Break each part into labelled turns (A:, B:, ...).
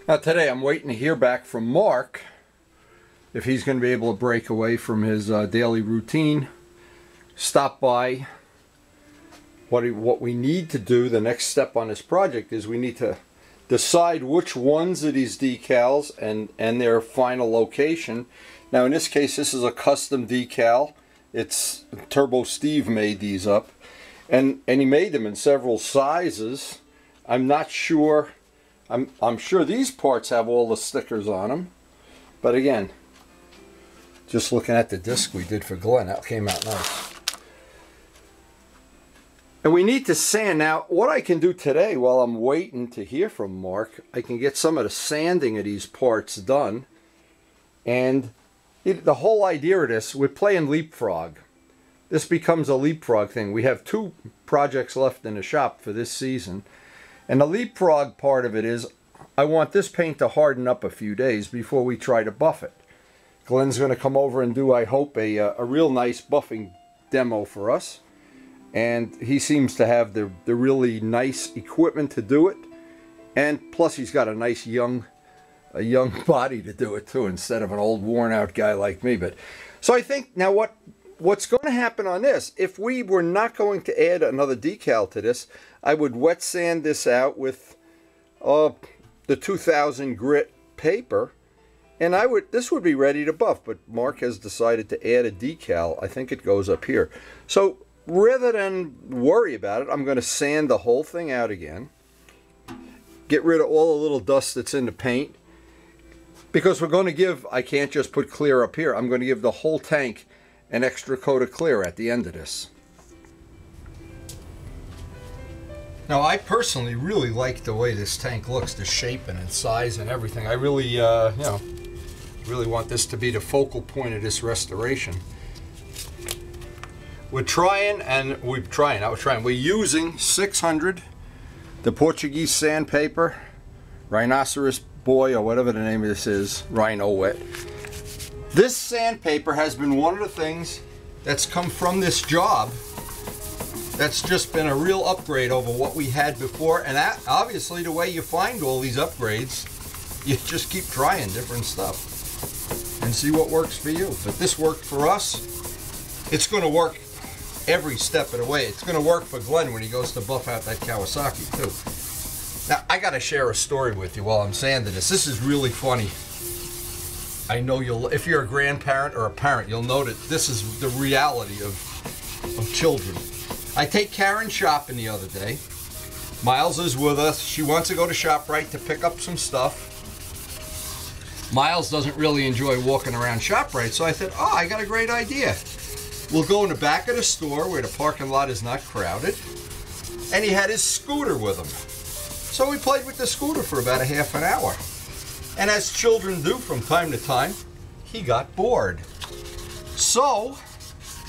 A: Now today I'm waiting to hear back from Mark if he's going to be able to break away from his daily routine, stop by. What we need to do, the next step on this project, is we need to decide which ones of these decals and their final location. Now in this case, this is a custom decal. It's Turbo Steve made these up, and he made them in several sizes. I'm not sure. I'm sure these parts have all the stickers on them, but again, just looking at the disc we did for Glenn, that came out nice. And we need to sand. Now, what I can do today while I'm waiting to hear from Mark, I can get some of the sanding of these parts done. And the whole idea of this, we're playing leapfrog. This becomes a leapfrog thing. We have 2 projects left in the shop for this season. And the leapfrog part of it is, I want this paint to harden up a few days before we try to buff it. Glenn's going to come over and do, I hope, a real nice buffing demo for us. And he seems to have the really nice equipment to do it. And plus he's got a nice young body to do it too, instead of an old worn out guy like me. But so I think now what's going to happen on this, if we were not going to add another decal to this, I would wet sand this out with the 2000 grit paper, and this would be ready to buff. But Mark has decided to add a decal. I think it goes up here. So rather than worry about it, I'm going to sand the whole thing out again, get rid of all the little dust that's in the paint, because we're going to give, I can't just put clear up here, I'm going to give the whole tank an extra coat of clear at the end of this. Now I personally really like the way this tank looks, the shape and its size and everything. I really, you know, really want this to be the focal point of this restoration. We're using 600, the Portuguese sandpaper, Rhinoceros Boy, or whatever the name of this is, Rhino Wet. This sandpaper has been one of the things that's come from this job that's just been a real upgrade over what we had before. And that, obviously, the way you find all these upgrades, you just keep trying different stuff and see what works for you. But this worked for us. It's going to work every step of the way. It's going to work for Glenn when he goes to buff out that Kawasaki too. Now I got to share a story with you while I'm sanding this. This is really funny. I know if you're a grandparent or a parent, you'll know that this is the reality of children. I take Karen shopping the other day. Miles is with us. She wants to go to ShopRite to pick up some stuff. Miles doesn't really enjoy walking around ShopRite, so I said, oh, I got a great idea. We'll go in the back of the store where the parking lot is not crowded. And he had his scooter with him. So we played with the scooter for about a half an hour. And as children do from time to time, he got bored. So,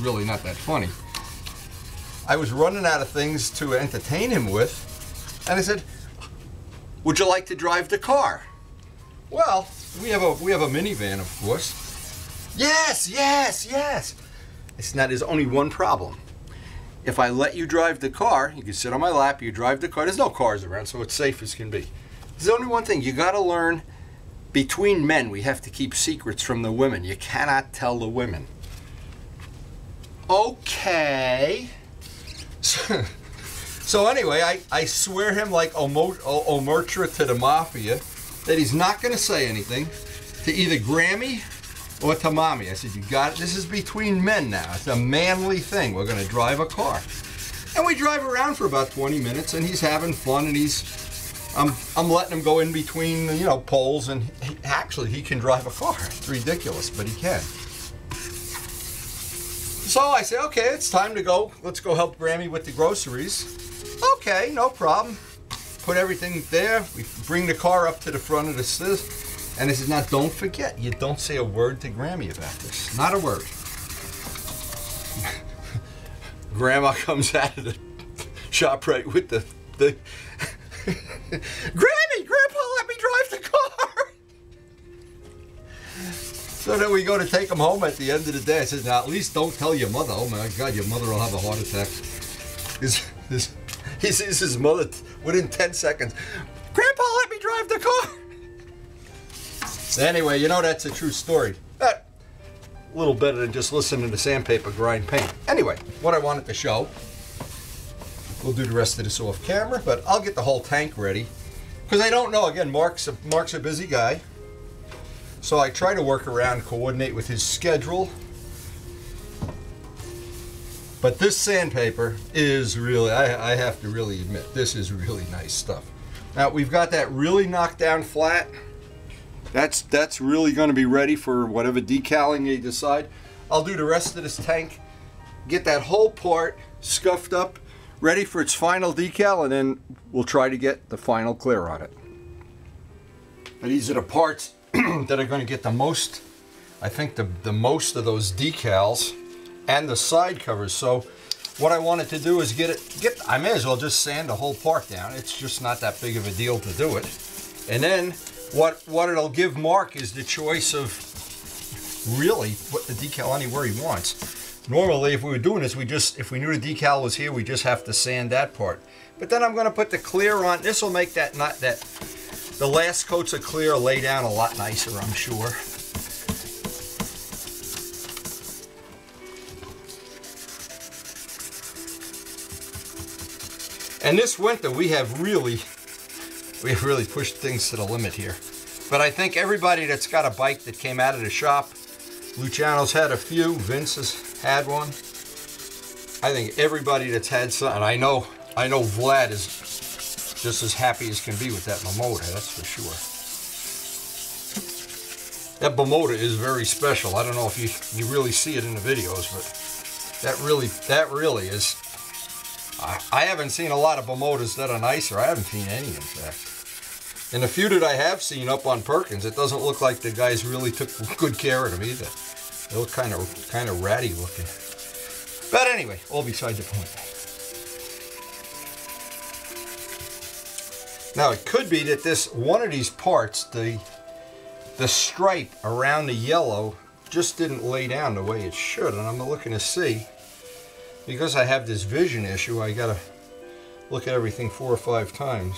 A: really not that funny, I was running out of things to entertain him with, and I said, would you like to drive the car? Well, we have a minivan, of course. Yes, yes, yes. It's not, there's only one problem. If I let you drive the car, you can sit on my lap, you drive the car. There's no cars around, so it's safe as can be. There's only one thing. You got to learn, between men, we have to keep secrets from the women. You cannot tell the women. Okay. So anyway, I swear him like Omerta to the mafia that he's not going to say anything to either Grammy or to Mommy. I said, you got it. This is between men now. It's a manly thing. We're going to drive a car. And we drive around for about 20 minutes, and he's having fun, and I'm letting him go in between, you know, poles, and actually he can drive a car. It's ridiculous, but he can. So I say, okay, it's time to go. Let's go help Grammy with the groceries. Okay, no problem. Put everything there. We bring the car up to the front of the stairs. And I said, now don't forget, you don't say a word to Grammy about this. Not a word. Grandma comes out of the ShopRite with the Grammy, Grandpa, let me drive the car. So then we go to take him home at the end of the day. I said, now at least don't tell your mother. Oh my God, your mother will have a heart attack. He sees his mother within 10 seconds. Grandpa, let me drive the car. Anyway, you know that's a true story. A little better than just listening to sandpaper grind paint. Anyway, what I wanted to show, we'll do the rest of this off camera, but I'll get the whole tank ready. Because I don't know, again, Mark's a busy guy. So I try to work around, coordinate with his schedule. But this sandpaper is really, I have to really admit, this is really nice stuff. Now we've got that really knocked down flat. That's really going to be ready for whatever decaling you decide. I'll do the rest of this tank, get that whole part scuffed up, ready for its final decal, and then we'll try to get the final clear on it. But these are the parts that are going to get the most, I think the most of those decals and the side covers. So what I wanted to do is I may as well just sand the whole part down. It's just not that big of a deal to do it. And then what it'll give Mark is the choice of really put the decal anywhere he wants. Normally if we were doing this, if we knew the decal was here, we just have to sand that part. But then I'm going to put the clear on. This will make the last coats of clear lay down a lot nicer, I'm sure. And this winter we have really pushed things to the limit here. But I think everybody that's got a bike that came out of the shop, Luciano's had a few, Vince has had one. I think everybody that's had some, and I know Vlad is just as happy as can be with that Bimota, that's for sure. That Bimota is very special. I don't know if you really see it in the videos, but that really is. I haven't seen a lot of Bimotas that are nicer. I haven't seen any, in fact. And the few that I have seen up on Perkins, it doesn't look like the guys really took good care of them either. They look kind of ratty looking. But anyway, all beside the point. Now it could be that one of these parts, the stripe around the yellow just didn't lay down the way it should, and I'm looking to see. Because I have this vision issue, I gotta look at everything 4 or 5 times.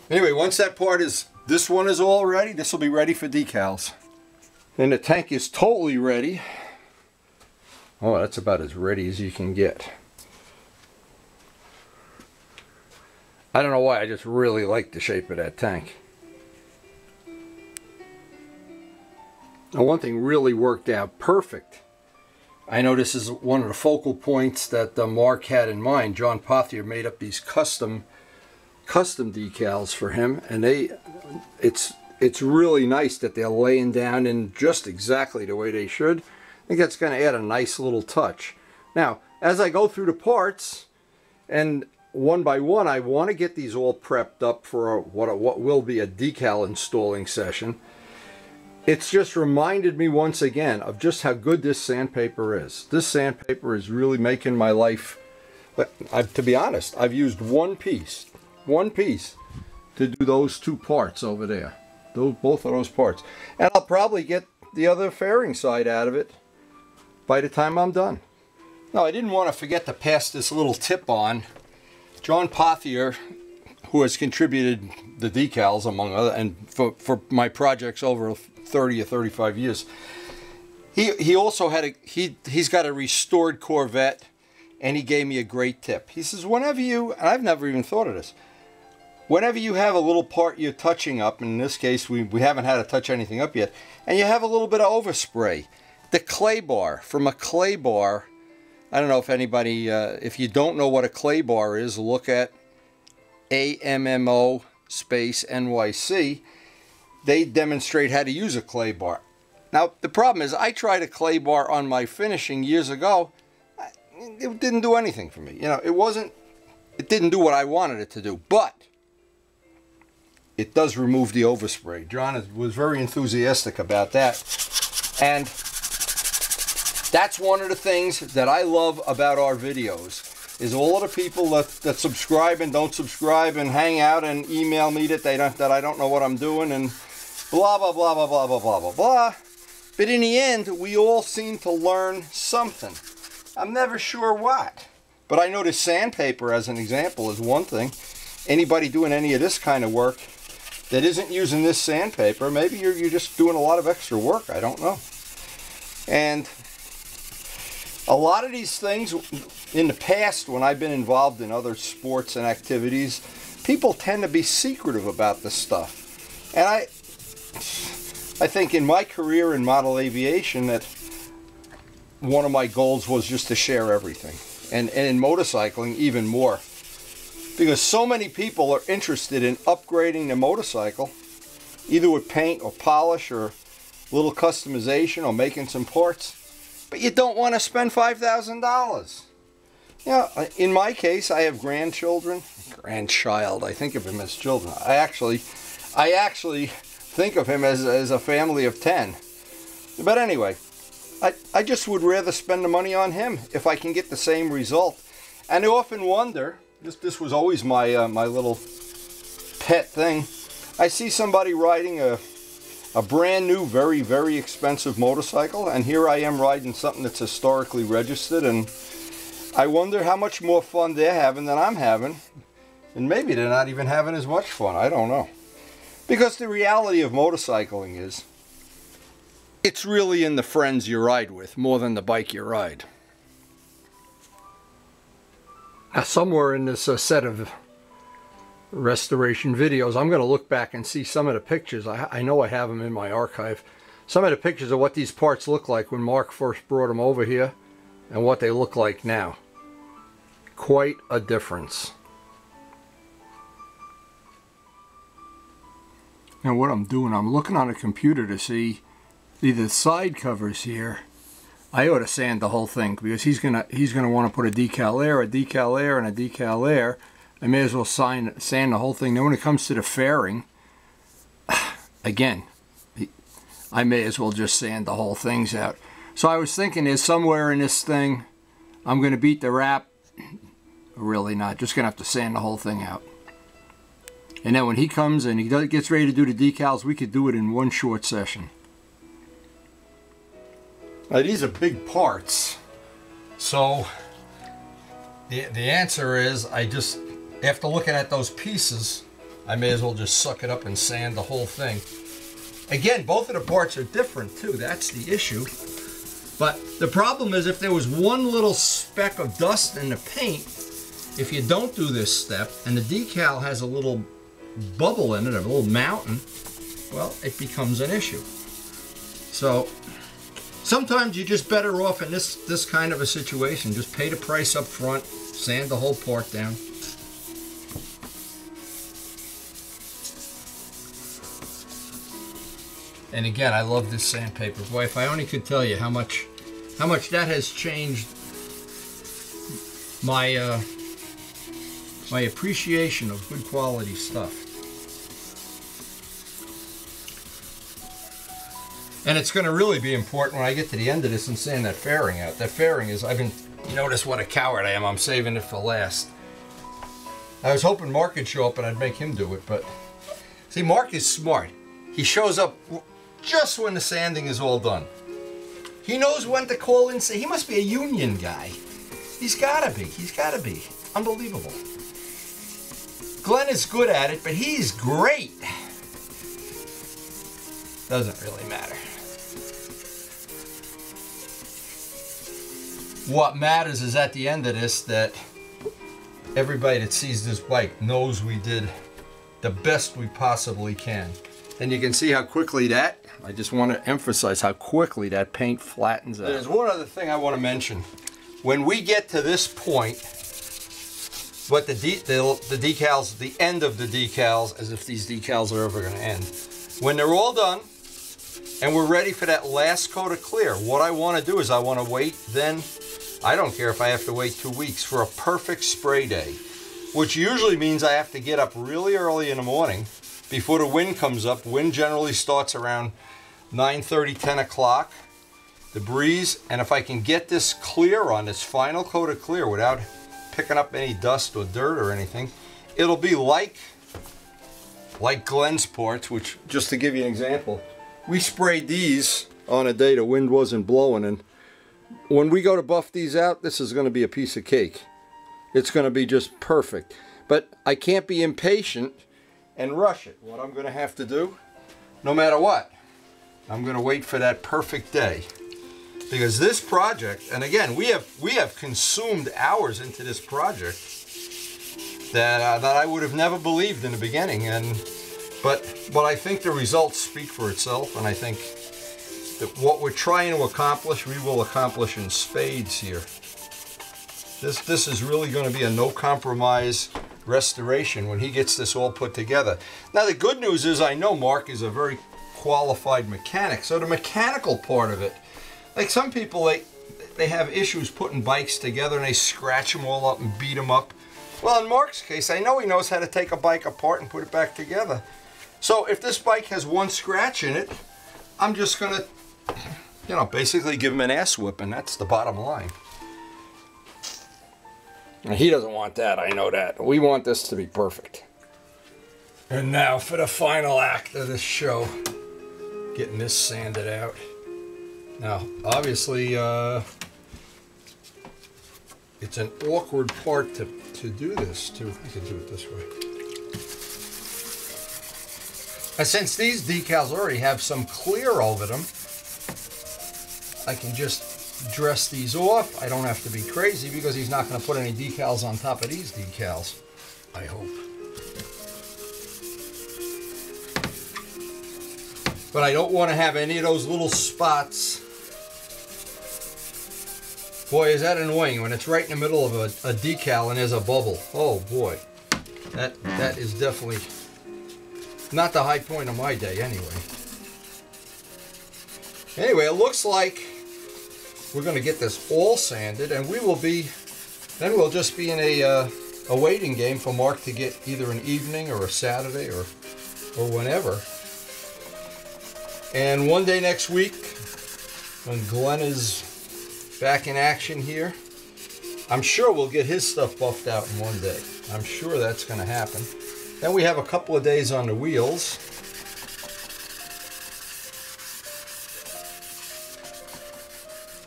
A: Anyway, once this one is all ready, this will be ready for decals. Then the tank is totally ready. Oh, that's about as ready as you can get. I don't know why, I just really like the shape of that tank. Now, one thing really worked out perfect. I know this is one of the focal points that Mark had in mind. John Pothier made up these custom decals for him, and it's really nice that they're laying down in just exactly the way they should. I think that's going to add a nice little touch. Now, as I go through the parts, and one by one, I want to get these all prepped up for what will be a decal installing session. It's just reminded me once again of just how good this sandpaper is. This sandpaper is really making my life, to be honest, I've used one piece to do those 2 parts over there. Both of those parts. And I'll probably get the other fairing side out of it by the time I'm done. Now, I didn't want to forget to pass this little tip on. John Pothier, who has contributed the decals among other, and for my projects over 30 or 35 years. He also had he's got a restored Corvette, and he gave me a great tip. He says, whenever you, and I've never even thought of this, whenever you have a little part you're touching up, in this case we haven't had to touch anything up yet, and you have a little bit of overspray, the clay bar, from a clay bar, I don't know if anybody, if you don't know what a clay bar is, look at AMMO space NYC. They demonstrate how to use a clay bar. Now, the problem is, I tried a clay bar on my finishing years ago. It didn't do anything for me. You know, it didn't do what I wanted it to do, but it does remove the overspray. John was very enthusiastic about that. And that's one of the things that I love about our videos, is all of the people that subscribe and don't subscribe and hang out and email me that I don't know what I'm doing and blah, blah, blah, blah, blah, blah, blah, blah, blah. But in the end, we all seem to learn something. I'm never sure what. But I know the sandpaper, as an example, is one thing. Anybody doing any of this kind of work, that isn't using this sandpaper. Maybe you're just doing a lot of extra work. I don't know. And a lot of these things, in the past, when I've been involved in other sports and activities, people tend to be secretive about this stuff. And I think in my career in model aviation that one of my goals was just to share everything. And in motorcycling, even more. Because so many people are interested in upgrading their motorcycle, either with paint or polish or little customization or making some parts. But you don't want to spend $5,000. You know, in my case, I have grandchildren. Grandchild, I think of him as children. I actually think of him as a family of 10. But anyway, I just would rather spend the money on him if I can get the same result. And I often wonder, this was always my my little pet thing. I see somebody riding a brand new, very, very expensive motorcycle, and here I am riding something that's historically registered, and I wonder how much more fun they're having than I'm having. And maybe they're not even having as much fun. I don't know. Because the reality of motorcycling is, it's really in the friends you ride with more than the bike you ride. Now, somewhere in this set of restoration videos, I'm going to look back and see some of the pictures. I know I have them in my archive. Some of the pictures of what these parts look like when Mark first brought them over here and what they look like now. Quite a difference. Now what I'm doing, I'm looking on a computer to see the side covers here. I ought to sand the whole thing because he's gonna want to put a decal there, and a decal there. I may as well sand the whole thing. Then when it comes to the fairing, again, I may as well just sand the whole things out. So I was thinking is somewhere in this thing, I'm going to beat the wrap. Really not. Just going to have to sand the whole thing out. And then when he comes and he gets ready to do the decals, we could do it in one short session. Now these are big parts. So the answer is after looking at those pieces, I may as well just suck it up and sand the whole thing. Again, both of the parts are different too. That's the issue. But the problem is if there was one little speck of dust in the paint, if you don't do this step and the decal has a little bubble in it, a little mountain, well, it becomes an issue. So sometimes you're just better off in this kind of a situation. Just pay the price up front, sand the whole part down. And again, I love this sandpaper. Boy, if I only could tell you how much that has changed my my appreciation of good quality stuff. And it's going to really be important when I get to the end of this and sand that fairing out. That fairing is, you notice what a coward I am. I'm saving it for last. I was hoping Mark would show up and I'd make him do it, but see, Mark is smart. He shows up just when the sanding is all done. He knows when to call in. He must be a union guy. He's gotta be. He's gotta be. Unbelievable. Glenn is good at it, but he's great. Doesn't really matter. What matters is at the end of this that everybody that sees this bike knows we did the best we possibly can. And you can see how quickly I just want to emphasize how quickly that paint flattens out. There's one other thing I want to mention. When we get to this point, what the decals, the end of the decals, as if these decals are ever going to end. When they're all done, and we're ready for that last coat of clear, what I want to do is I want to wait then, I don't care if I have to wait 2 weeks, for a perfect spray day. Which usually means I have to get up really early in the morning before the wind comes up. Wind generally starts around 9:30, 10 o'clock. The breeze, and if I can get this clear on this final coat of clear without picking up any dust or dirt or anything, it'll be like Glenn's parts, which, just to give you an example, we sprayed these on a day the wind wasn't blowing, and when we go to buff these out, this is going to be a piece of cake. It's going to be just perfect. But I can't be impatient and rush it. What I'm going to have to do, no matter what, I'm going to wait for that perfect day. Because this project, and again, we have consumed hours into this project that I would have never believed in the beginning, but I think the results speak for itself, and I think that what we're trying to accomplish, we will accomplish in spades here. This is really going to be a no compromise restoration when he gets this all put together. Now the good news is I know Mark is a very qualified mechanic, so the mechanical part of it, like some people, they have issues putting bikes together and they scratch them all up and beat them up. Well, in Mark's case, I know he knows how to take a bike apart and put it back together. So if this bike has one scratch in it, I'm just going to, you know, basically give him an ass whipping. That's the bottom line. And he doesn't want that, I know that. We want this to be perfect. And now for the final act of this show, getting this sanded out. Now, obviously, it's an awkward part to do this too. I can do it this way. And since these decals already have some clear over them, I can just dress these off. I don't have to be crazy because he's not going to put any decals on top of these decals, I hope. But I don't want to have any of those little spots. Boy, is that annoying when it's right in the middle of a decal and there's a bubble. Oh boy, that is definitely not the high point of my day anyway. Anyway, it looks like we're going to get this all sanded, and then we'll just be in a waiting game for Mark to get either an evening or a Saturday or whenever. And one day next week, when Glenn is back in action here, I'm sure we'll get his stuff buffed out in one day. I'm sure that's going to happen. Then we have a couple of days on the wheels.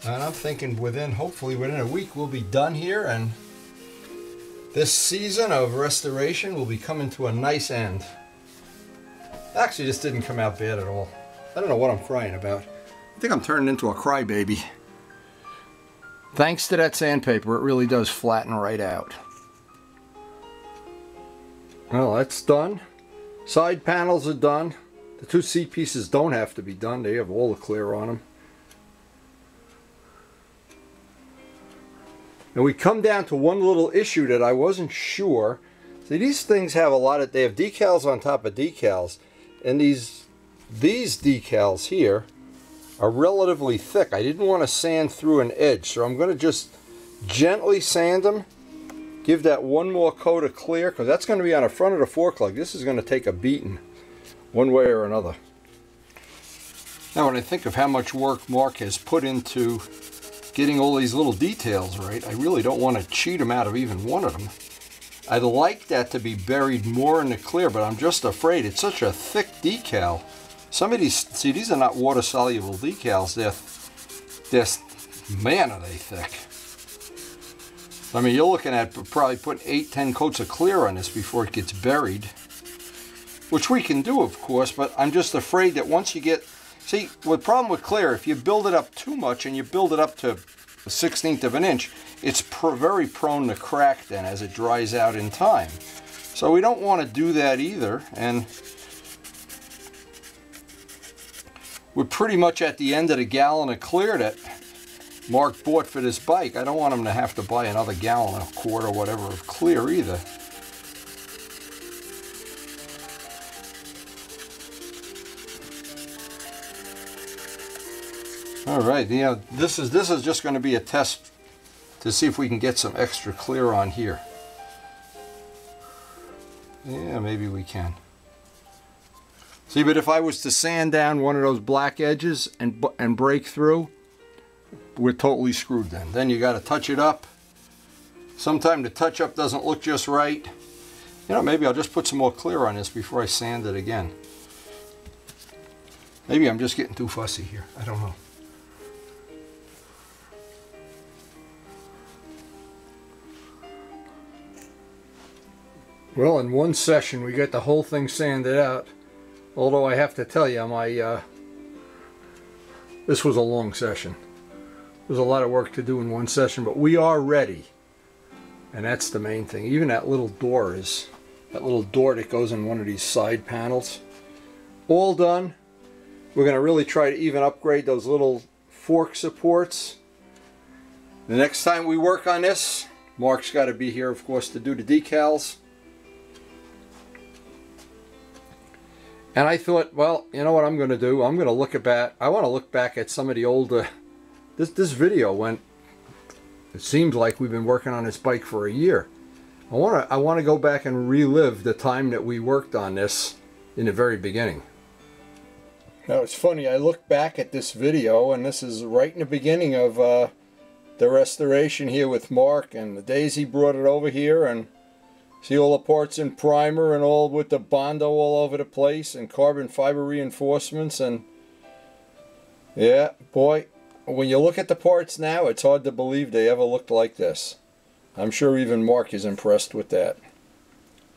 A: And I'm thinking hopefully within a week, we'll be done here, and this season of restoration will be coming to a nice end. Actually, this didn't come out bad at all. I don't know what I'm crying about. I think I'm turning into a crybaby. Thanks to that sandpaper, it really does flatten right out. Well, that's done. Side panels are done. The two seat pieces don't have to be done. They have all the clear on them. And we come down to one little issue that I wasn't sure. See, these things have they have decals on top of decals. And these decals here are relatively thick. I didn't want to sand through an edge, so I'm going to just gently sand them. Give that one more coat of clear, because that's going to be on the front of the fork lug. This is going to take a beating one way or another. Now when I think of how much work Mark has put into getting all these little details right, I really don't want to cheat him out of even one of them. I'd like that to be buried more in the clear, but I'm just afraid. It's such a thick decal. Some of these, see, these are not water-soluble decals. Man, are they thick. I mean, you're looking at probably putting 8-10 coats of clear on this before it gets buried. Which we can do, of course, but I'm just afraid that once you get... See, the problem with clear, if you build it up too much and you build it up to 1/16 of an inch, it's very prone to crack then as it dries out in time. So we don't want to do that either, and we're pretty much at the end of the gallon of clear that Mark bought for this bike. I don't want him to have to buy another gallon, a quart, or whatever of clear either. All right, yeah, this is just going to be a test to see if we can get some extra clear on here. Yeah, maybe we can. See, but if I was to sand down one of those black edges and break through, we're totally screwed then. Then you got to touch it up. Sometimes the touch up doesn't look just right. You know, maybe I'll just put some more clear on this before I sand it again. Maybe I'm just getting too fussy here. I don't know. Well, in one session we got the whole thing sanded out. Although I have to tell you, this was a long session. There's a lot of work to do in one session, but we are ready. And that's the main thing. Even that little door that goes in one of these side panels, all done. We're going to really try to even upgrade those little fork supports. The next time we work on this, Mark's got to be here, of course, to do the decals. And I thought, well, you know what I'm going to do? I'm going to look back. I want to look back at some of the old. This video went. It seems like we've been working on this bike for a year. I want to go back and relive the time that we worked on this in the very beginning. Now it's funny. I look back at this video, and this is right in the beginning of the restoration here with Mark, and the days he brought it over here, and see all the parts in primer and all with the Bondo all over the place and carbon fiber reinforcements. And yeah, boy, when you look at the parts now, it's hard to believe they ever looked like this. I'm sure even Mark is impressed with that.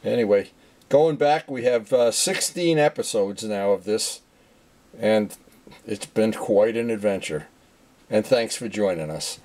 A: Anyway, going back, we have 16 episodes now of this, and it's been quite an adventure. And thanks for joining us.